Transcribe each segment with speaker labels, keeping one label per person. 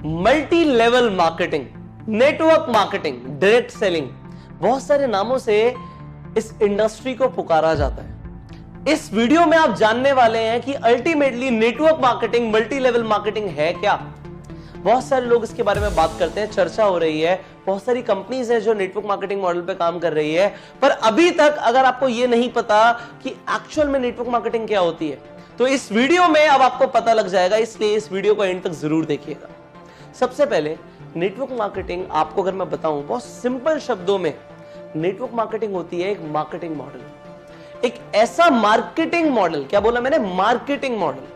Speaker 1: Multi level marketing, network marketing, direct selling, बहुत सारे नामों से इस इंडस्ट्री को पुकारा जाता है। इस वीडियो में आप जानने वाले हैं कि ultimately network marketing, multi level marketing है क्या। बहुत सारे लोग इसके बारे में बात करते हैं, चर्चा हो रही है, बहुत सारी कंपनीज है जो नेटवर्क मार्केटिंग मॉडल पे काम कर रही है, पर अभी तक अगर आपको यह नहीं पता कि एक्चुअल में नेटवर्क मार्केटिंग क्या होती है, तो इस वीडियो में अब आपको पता लग जाएगा, इसलिए इस वीडियो को एंड तक जरूर देखिएगा। सबसे पहले नेटवर्क मार्केटिंग आपको अगर मैं बताऊं बहुत सिंपल शब्दों में, नेटवर्क मार्केटिंग होती है एक मार्केटिंग मॉडल, एक ऐसा मार्केटिंग मॉडल, क्या बोला मैंने, मार्केटिंग मॉडल,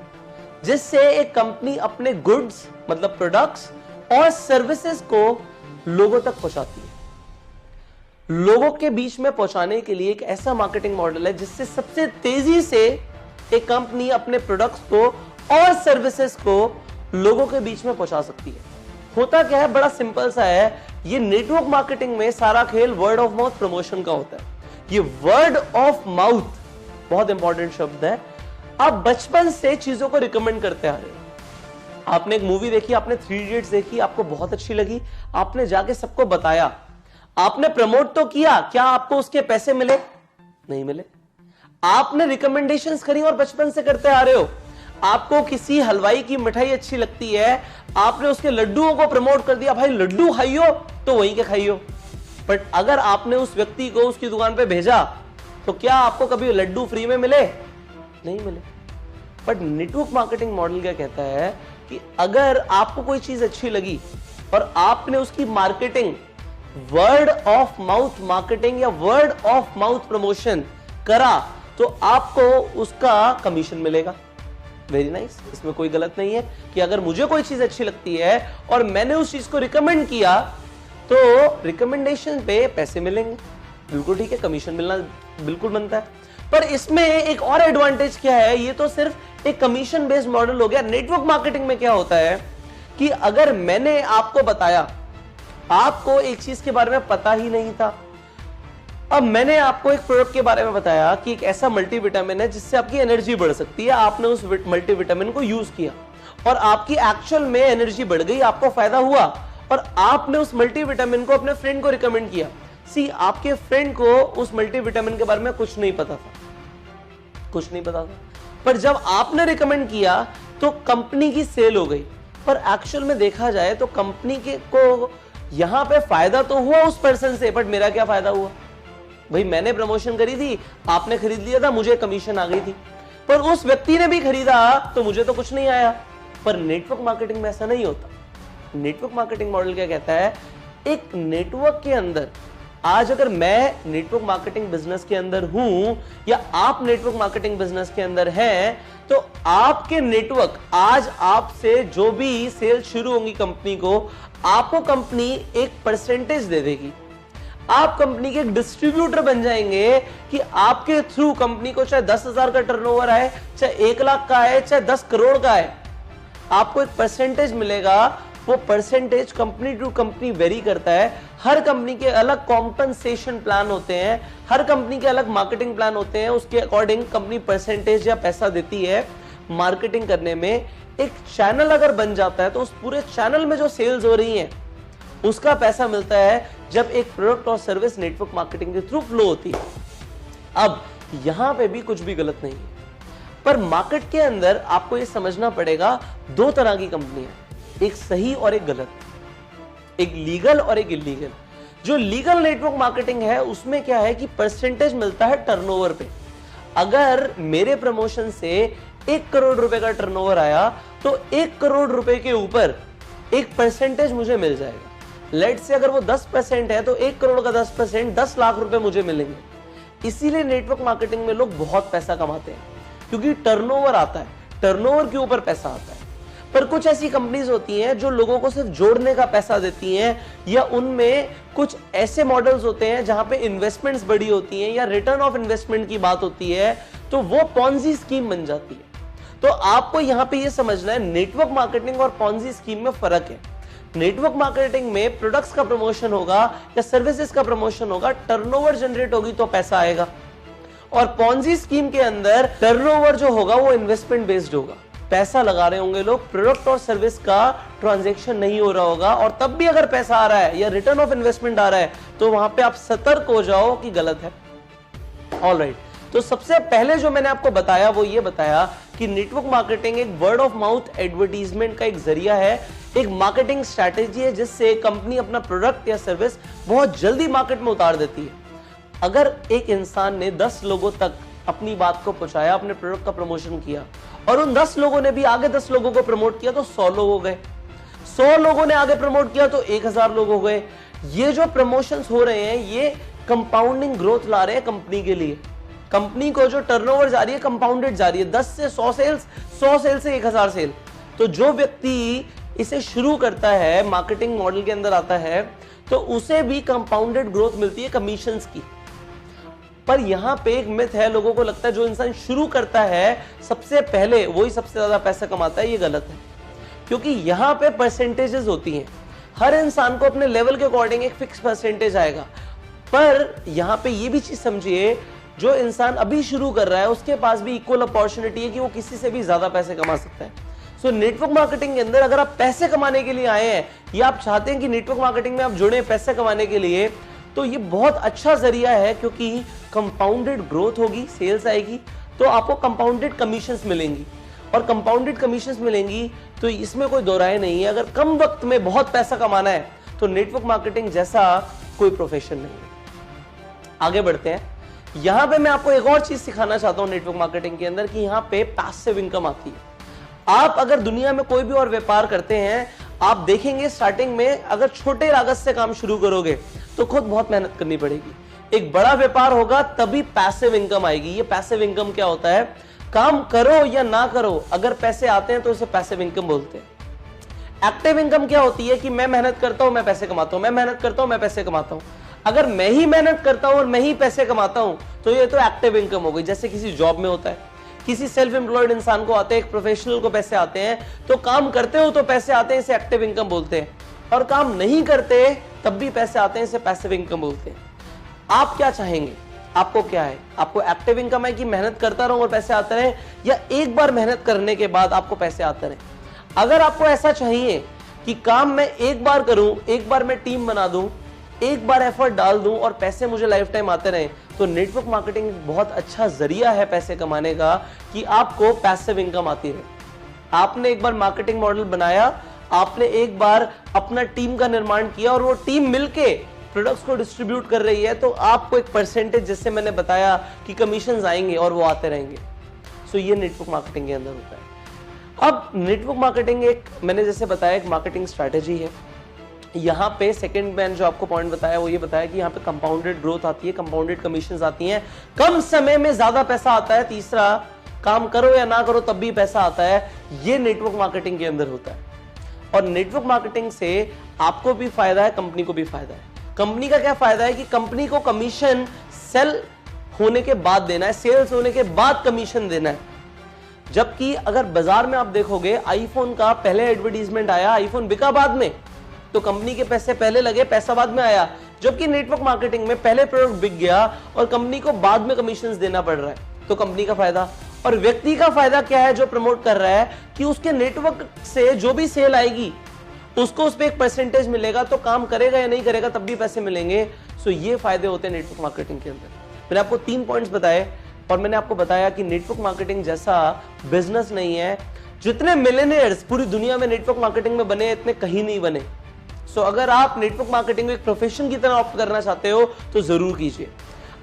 Speaker 1: जिससे एक कंपनी अपने गुड्स मतलब प्रोडक्ट्स और सर्विसेज को लोगों तक पहुंचाती है। लोगों के बीच में पहुंचाने के लिए एक ऐसा मार्केटिंग मॉडल है जिससे सबसे तेजी से एक कंपनी अपने प्रोडक्ट्स को और सर्विसेज को लोगों के बीच में पहुंचा सकती है। होता क्या है, बड़ा सिंपल सा है, ये नेटवर्क मार्केटिंग में सारा खेल वर्ड ऑफ माउथ प्रमोशन का होता है। ये वर्ड ऑफ माउथ बहुत इंपॉर्टेंट शब्द है। आप बचपन से चीजों को रिकमेंड करते आ रहे हो। आपने एक मूवी देखी, आपने 3 इडियट्स देखी, आपको बहुत अच्छी लगी, आपने जाके सबको बताया, आपने प्रमोट तो किया, क्या आपको उसके पैसे मिले? नहीं मिले। आपने रिकमेंडेशंस करी और बचपन से करते आ रहे हो। आपको किसी हलवाई की मिठाई अच्छी लगती है, आपने उसके लड्डुओं को प्रमोट कर दिया, भाई लड्डू खाइयो तो वहीं के खाइयो। बट अगर आपने उस व्यक्ति को उसकी दुकान पे भेजा तो क्या आपको कभी लड्डू फ्री में मिले? नहीं मिले। बट नेटवर्क मार्केटिंग मॉडल क्या कहता है कि अगर आपको कोई चीज अच्छी लगी और आपने उसकी marketing, word of mouth marketing या वर्ड ऑफ माउथ प्रमोशन करा, तो आपको उसका कमीशन मिलेगा। वेरी नाइस, इसमें कोई गलत नहीं है कि अगर मुझे कोई चीज अच्छी लगती है और मैंने उस चीज को रिकमेंड किया तो रिकमेंडेशन पे पैसे मिलेंगे, बिल्कुल ठीक है, कमीशन मिलना बिल्कुल बनता है। पर इसमें एक और एडवांटेज क्या है, ये तो सिर्फ एक कमीशन बेस्ड मॉडल हो गया। नेटवर्क मार्केटिंग में क्या होता है कि अगर मैंने आपको बताया, आपको एक चीज के बारे में पता ही नहीं था, अब मैंने आपको एक प्रोडक्ट के बारे में बताया कि एक ऐसा मल्टीविटामिन है जिससे आपकी एनर्जी बढ़ सकती है, आपने उस मल्टीविटामिन को यूज किया और आपकी एक्चुअल में एनर्जी बढ़ गई, आपको फायदा हुआ, और आपने उस मल्टीविटामिन को अपने फ्रेंड को रिकमेंड किया। सी, आपके फ्रेंड को उस मल्टीविटामिन के बारे में कुछ नहीं पता था, पर जब आपने रिकमेंड किया तो कंपनी की सेल हो गई। पर एक्चुअल में देखा जाए तो कंपनी को यहां पे फायदा तो हुआ उस पर्सन से, बट मेरा क्या फायदा हुआ? भाई मैंने प्रमोशन करी थी, आपने खरीद लिया था, मुझे कमीशन आ गई थी, पर उस व्यक्ति ने भी खरीदा तो मुझे तो कुछ नहीं आया। पर नेटवर्क मार्केटिंग में ऐसा नहीं होता। नेटवर्क मार्केटिंग मॉडल क्या कहता है, एक नेटवर्क के अंदर, आज अगर मैं नेटवर्क मार्केटिंग बिजनेस के अंदर हूं या आप नेटवर्क मार्केटिंग बिजनेस के अंदर हैं, तो आपके नेटवर्क, आज आपसे जो भी सेल शुरू होंगी कंपनी को, आपको कंपनी एक परसेंटेज दे देगी। आप कंपनी के एक डिस्ट्रीब्यूटर बन जाएंगे कि आपके थ्रू कंपनी को चाहे 10,000 का टर्नओवर आए, चाहे 1 लाख का आए, चाहे 10 करोड़ का आए, आपको एक परसेंटेज मिलेगा। वो percentage company to company vary करता है। हर कंपनी के अलग कॉम्पनसेशन प्लान होते हैं, हर कंपनी के अलग मार्केटिंग प्लान होते हैं, उसके अकॉर्डिंग कंपनी परसेंटेज या पैसा देती है मार्केटिंग करने में। एक चैनल अगर बन जाता है तो उस पूरे चैनल में जो सेल्स हो रही हैं उसका पैसा मिलता है जब एक प्रोडक्ट और सर्विस नेटवर्क मार्केटिंग के थ्रू फ्लो होती है। अब यहां पे भी कुछ भी गलत नहीं है, पर मार्केट के अंदर आपको यह समझना पड़ेगा, 2 तरह की कंपनियां, एक सही और एक गलत, एक लीगल और एक इलीगल। जो लीगल नेटवर्क मार्केटिंग है उसमें क्या है कि परसेंटेज मिलता है टर्नओवर पे। अगर मेरे प्रमोशन से 1 करोड़ रुपए का टर्नओवर आया तो 1 करोड़ रुपए के ऊपर एक परसेंटेज मुझे मिल जाएगा। लेट से अगर वो 10% है तो 1 करोड़ का 10% 10 लाख रुपए मुझे मिलेंगे। इसीलिए नेटवर्क मार्केटिंग में लोग बहुत पैसा कमाते हैं, क्योंकि टर्नओवर आता है, टर्नओवर के ऊपर पैसा आता है। पर कुछ ऐसी कंपनीज होती हैं जो लोगों को सिर्फ जोड़ने का पैसा देती हैं, या उनमें कुछ ऐसे मॉडल्स होते हैं जहां पे इन्वेस्टमेंट्स बड़ी होती हैं या रिटर्न ऑफ इन्वेस्टमेंट की बात होती है, तो वो पॉन्जी स्कीम बन जाती है। तो आपको यहां पे ये समझना है, नेटवर्क मार्केटिंग और पॉन्जी स्कीम में फर्क है। नेटवर्क मार्केटिंग में प्रोडक्ट्स का प्रमोशन होगा या सर्विसेज का प्रमोशन होगा, टर्नओवर जनरेट होगी तो पैसा आएगा। और पॉन्जी स्कीम के अंदर टर्नओवर जो होगा वो इन्वेस्टमेंट बेस्ड होगा। पैसा लगा रहे होंगे लोग, प्रोडक्ट और सर्विस का ट्रांजैक्शन नहीं हो रहा होगा, और तब भी अगर पैसा आ रहा है या रिटर्न ऑफ इन्वेस्टमेंट आ रहा है, तो वहां पे आप सतर्क हो जाओ कि गलत है। ऑलराइट, तो सबसे पहले जो मैंने आपको बताया वो ये बताया कि नेटवर्क मार्केटिंग एक वर्ड ऑफ माउथ एडवर्टीजमेंट का एक जरिया है, एक मार्केटिंग स्ट्रैटेजी है जिससे कंपनी अपना प्रोडक्ट या सर्विस बहुत जल्दी मार्केट में उतार देती है। अगर एक इंसान ने 10 लोगों तक अपनी बात को पहुंचाया, अपने प्रोडक्ट का प्रमोशन किया, और उन 10 लोगों ने भी आगे 10 लोगों को प्रमोट किया, तो 100 लोग हो गए। 100 लोगों ने आगे प्रमोट किया तो 1000 लोग हो गए। ये जो प्रमोशंस हो रहे हैं ये कंपाउंडिंग ग्रोथ ला रहे हैं कंपनी के लिए। कंपनी को जो टर्नओवर जा रही है कंपाउंडेड जा रही है, 10 से 100 सेल्स, 100 सेल से 1000 सेल। तो जो व्यक्ति इसे शुरू करता है, मार्केटिंग मॉडल के अंदर आता है, तो उसे भी कंपाउंडेड ग्रोथ मिलती है कमीशंस की। पर यहां पे एक मिथ है, लोगों को लगता है जो इंसान शुरू करता है सबसे पहले वही सबसे ज्यादा पैसा कमाता है। ये गलत है, क्योंकि यहां पे परसेंटेजेस होती हैं। हर इंसान को अपने लेवल के अकॉर्डिंग एक फिक्स परसेंटेज आएगा। पर यहां पे ये भी चीज समझिए, जो इंसान अभी शुरू कर रहा है उसके पास भी इक्वल अपॉर्चुनिटी है कि वो किसी से भी ज्यादा पैसे कमा सकता है। सो नेटवर्क मार्केटिंग के अंदर अगर आप पैसे कमाने के लिए आए हैं या आप चाहते हैं कि नेटवर्क मार्केटिंग में आप जुड़े पैसे कमाने के लिए, तो ये बहुत अच्छा जरिया है, क्योंकि कंपाउंडेड ग्रोथ होगी, सेल्स आएगी, तो आपको कंपाउंडेड कमीशंस मिलेंगी, और कंपाउंडेड कमीशंस मिलेंगी तो इसमें कोई दो राय नहीं है। अगर कम वक्त में बहुत पैसा कमाना है तो नेटवर्क मार्केटिंग जैसा कोई प्रोफेशन नहीं है। आगे बढ़ते हैं। यहां पे मैं आपको एक और चीज सिखाना चाहता हूं नेटवर्क मार्केटिंग के अंदर, कि यहां पे पैसिव इनकम आती है। आप अगर दुनिया में कोई भी और व्यापार करते हैं, आप देखेंगे स्टार्टिंग में अगर छोटे लागत से काम शुरू करोगे तो खुद बहुत मेहनत करनी पड़ेगी। एक बड़ा व्यापार होगा तभी पैसिव इनकम आएगी। ये पैसिव इनकम क्या होता है? काम करो या ना करो, अगर पैसे आते हैं तो उसे पैसिव इनकम बोलते हैं। एक्टिव इनकम क्या होती है? कि मैं मेहनत करता हूं, मैं पैसे कमाता हूं, मैं मेहनत करता हूं, मैं पैसे कमाता हूं। अगर मैं ही मेहनत करता हूं और मैं ही पैसे कमाता हूं तो ये तो एक्टिव इनकम हो गई। जैसे किसी जॉब में होता है, किसी सेल्फ एम्प्लॉयड इंसान को आते हैं, एक प्रोफेशनल को पैसे आते हैं, तो काम करते हो तो पैसे आते हैं, इसे एक्टिव इनकम बोलते हैं, और काम नहीं करते तब भी पैसे आते हैं, इसे पैसिव इनकम बोलते हैं। आप क्या चाहेंगे? आपको क्या है? आपको एक्टिव इनकम है कि मेहनत करता रहूं और पैसे आते रहे, या एक बार मेहनत करने के बाद आपको पैसे आते रहे? अगर आपको ऐसा चाहिए कि काम मैं एक बार करूं, एक बार मैं टीम बना दूं, एक बार एफर्ट डाल दूं और पैसे मुझे लाइफ टाइम आते रहे, तो नेटवर्क मार्केटिंग बहुत अच्छा जरिया है पैसे कमाने का, कि आपको पैसिव इनकम आती रहे। आपने एक बार मार्केटिंग मॉडल बनाया, आपने एक बार अपना टीम का निर्माण किया और वो टीम मिलके प्रोडक्ट्स को डिस्ट्रीब्यूट कर रही है, तो आपको एक परसेंटेज, जैसे मैंने बताया कि कमीशंस आएंगे और वो आते रहेंगे। सो ये नेटवर्क मार्केटिंग के अंदर होता है। अब नेटवर्क मार्केटिंग एक, मैंने जैसे बताया, एक मार्केटिंग स्ट्रैटेजी है। यहाँ पे सेकंड मैंने जो आपको पॉइंट बताया वो ये बताया कि यहाँ पे कंपाउंडेड ग्रोथ आती है, कंपाउंडेड कमीशंस आती हैं, कम समय में ज्यादा पैसा आता है। तीसरा, काम करो या ना करो तब भी पैसा आता है। ये नेटवर्क मार्केटिंग के अंदर होता है, और नेटवर्क मार्केटिंग से आपको भी फायदा है, कंपनी को भी फायदा है। कंपनी का क्या फायदा है? कि कंपनी को कमीशन सेल होने के बाद देना है, सेल्स होने के बाद कमीशन देना है। जबकि अगर बाजार में आप देखोगे, आईफोन का पहले एडवर्टीजमेंट आया, आईफोन बिका बाद में, तो कंपनी के पैसे पहले लगे, पैसा बाद में आया। जबकि नेटवर्क मार्केटिंग में पहले प्रोडक्ट बिक गया और कंपनी को बाद में कमीशंस देना पड़ रहा है, तो कंपनी का फायदा। और व्यक्ति का फायदा क्या है जो प्रमोट कर रहा है? कि उसके नेटवर्क से जो भी सेल आएगी उसको उस पर एक परसेंटेज मिलेगा, तो काम करेगा या नहीं करेगा तब भी पैसे मिलेंगे। सो ये फायदे होते हैं नेटवर्क मार्केटिंग के अंदर। मैंने आपको 3 पॉइंट्स बताए, और मैंने आपको बताया कि नेटवर्क मार्केटिंग जैसा बिजनेस नहीं है। जितने मिलियनेयर्स पूरी दुनिया में नेटवर्क मार्केटिंग में बने, इतने कहीं नहीं बने। सो अगर आप नेटवर्क मार्केटिंग को एक प्रोफेशन की तरह ऑप्ट करना चाहते हो तो जरूर कीजिए।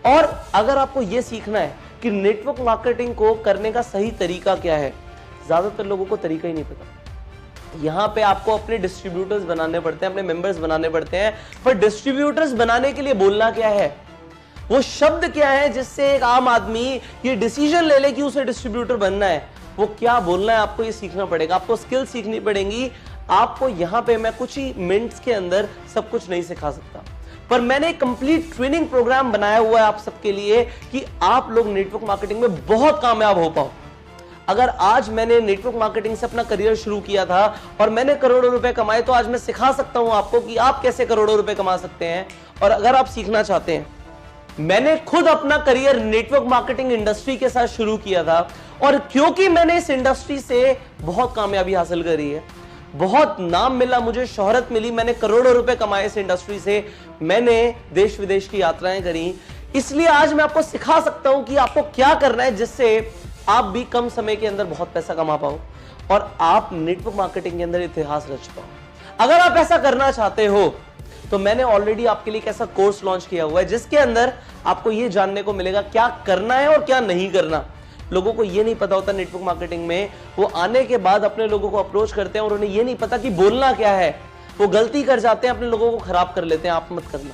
Speaker 1: और अगर आपको यह सीखना है कि नेटवर्क मार्केटिंग को करने का सही तरीका क्या है, ज्यादातर लोगों को तरीका ही नहीं पता। यहां पे आपको अपने डिस्ट्रीब्यूटर्स बनाने पड़ते हैं, अपने मेंबर्स बनाने पड़ते हैं। पर डिस्ट्रीब्यूटर्स बनाने के लिए बोलना क्या है, वो शब्द क्या है जिससे एक आम आदमी ये डिसीजन ले ले कि उसे डिस्ट्रीब्यूटर बनना है, वो क्या बोलना है, आपको ये सीखना पड़ेगा। आपको स्किल सीखनी पड़ेगी। आपको यहां पे मैं कुछ ही मिनट्स के अंदर सब कुछ नहीं सिखा सकता, पर मैंने एक कंप्लीट ट्रेनिंग प्रोग्राम बनाया हुआ है आप सबके लिए कि आप लोग नेटवर्क मार्केटिंग में बहुत कामयाब हो पाओ। अगर आज मैंने नेटवर्क मार्केटिंग से अपना करियर शुरू किया था और मैंने करोड़ों रुपए कमाए, तो आज मैं सिखा सकता हूं आपको कि आप कैसे करोड़ों रुपए कमा सकते हैं। और अगर आप सीखना चाहते हैं, मैंने खुद अपना करियर नेटवर्क मार्केटिंग इंडस्ट्री के साथ शुरू किया था, और क्योंकि मैंने इस इंडस्ट्री से बहुत कामयाबी हासिल करी है, बहुत नाम मिला, मुझे शोहरत मिली, मैंने करोड़ों रुपए कमाए इस इंडस्ट्री से, मैंने देश विदेश की यात्राएं करी। इसलिए आज मैं आपको सिखा सकता हूं कि आपको क्या करना है जिससे आप भी कम समय के अंदर बहुत पैसा कमा पाओ और आप नेटवर्क मार्केटिंग के अंदर इतिहास रच पाओ। अगर आप ऐसा करना चाहते हो तो मैंने ऑलरेडी आपके लिए एक ऐसा कोर्स लॉन्च किया हुआ है जिसके अंदर आपको यह जानने को मिलेगा क्या करना है और क्या नहीं करना। लोगों को यह नहीं पता होता नेटवर्क मार्केटिंग में, वो आने के बाद अपने लोगों को अप्रोच करते हैं और उन्हें यह नहीं पता कि बोलना क्या है, वो गलती कर जाते हैं, अपने लोगों को खराब कर लेते हैं। आप मत करना।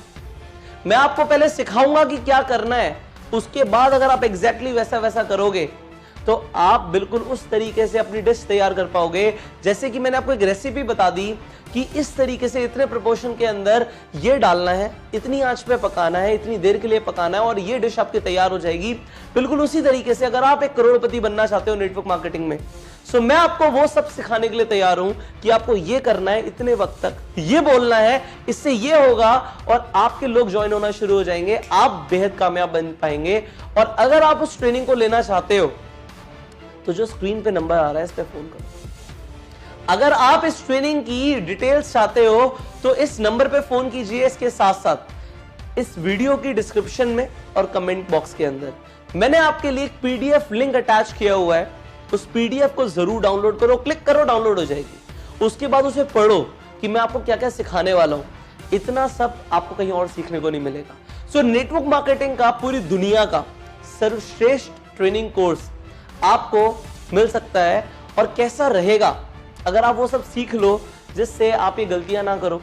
Speaker 1: मैं आपको पहले सिखाऊंगा कि क्या करना है, उसके बाद अगर आप एग्जैक्टली वैसा करोगे तो आप बिल्कुल उस तरीके से अपनी डिश तैयार कर पाओगे। जैसे कि मैंने आपको एक रेसिपी बता दी कि इस तरीके से इतने प्रोपोर्शन के अंदर ये डालना है, इतनी आंच पे पकाना है, इतनी देर के लिए पकाना है और ये डिश आपकी तैयार हो जाएगी। बिल्कुल उसी तरीके से अगर आप एक करोड़पति बनना चाहते हो नेटवर्क मार्केटिंग में, सो मैं आपको वो सब सिखाने के लिए तैयार हूं कि आपको ये करना है, इतने वक्त तक ये बोलना है, इससे ये होगा और आपके लोग ज्वाइन होना शुरू हो जाएंगे, आप बेहद कामयाब बन पाएंगे। और अगर आप उस ट्रेनिंग को लेना चाहते हो तो जो स्क्रीन पे नंबर आ रहा है इस पे फोन करो। अगर आप इस ट्रेनिंग की डिटेल्स चाहते हो तो इस नंबर पे फोन कीजिए। इसके साथ साथ इस वीडियो की डिस्क्रिप्शन में और कमेंट बॉक्स के अंदर मैंने आपके लिए एक पीडीएफ लिंक अटैच किया हुआ है, उस पीडीएफ को जरूर डाउनलोड करो, क्लिक करो, डाउनलोड हो जाएगी। उसके बाद उसे पढ़ो कि मैं आपको क्या क्या सिखाने वाला हूं। इतना सब आपको कहीं और सीखने को नहीं मिलेगा। सो नेटवर्क मार्केटिंग का पूरी दुनिया का सर्वश्रेष्ठ ट्रेनिंग कोर्स आपको मिल सकता है। और कैसा रहेगा अगर आप वो सब सीख लो जिससे आप ये गलतियां ना करो,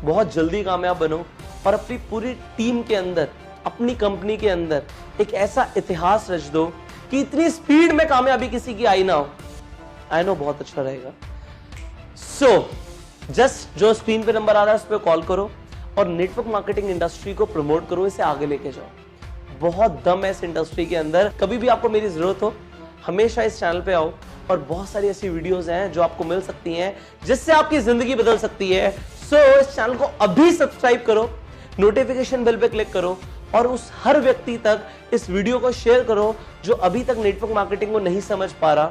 Speaker 1: बहुत जल्दी कामयाब बनो और अपनी पूरी टीम के अंदर, अपनी कंपनी के अंदर एक ऐसा इतिहास रच दो कि इतनी स्पीड में कामयाबी किसी की आई ना हो। आई नो बहुत अच्छा रहेगा। सो जस्ट जो स्क्रीन पे नंबर आ रहा है उस पर कॉल करो और नेटवर्क मार्केटिंग इंडस्ट्री को प्रमोट करो, इसे आगे लेके जाओ। बहुत दम है इस इंडस्ट्री के अंदर। कभी भी आपको मेरी जरूरत हो हमेशा इस चैनल पे आओ और बहुत सारी ऐसी वीडियोस हैं जो आपको मिल सकती हैं जिससे आपकी जिंदगी बदल सकती है। सो इस चैनल को अभी सब्सक्राइब करो, नोटिफिकेशन बेल पे क्लिक करो और उस हर व्यक्ति तक इस वीडियो को शेयर करो जो अभी तक नेटवर्क मार्केटिंग को नहीं समझ पा रहा,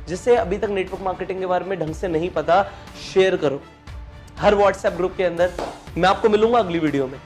Speaker 1: जिसे अभी तक नेटवर्क मार्केटिंग के बारे में ढंग से नहीं पता। शेयर करो हर व्हाट्सएप ग्रुप के अंदर। मैं आपको मिलूंगा अगली वीडियो में।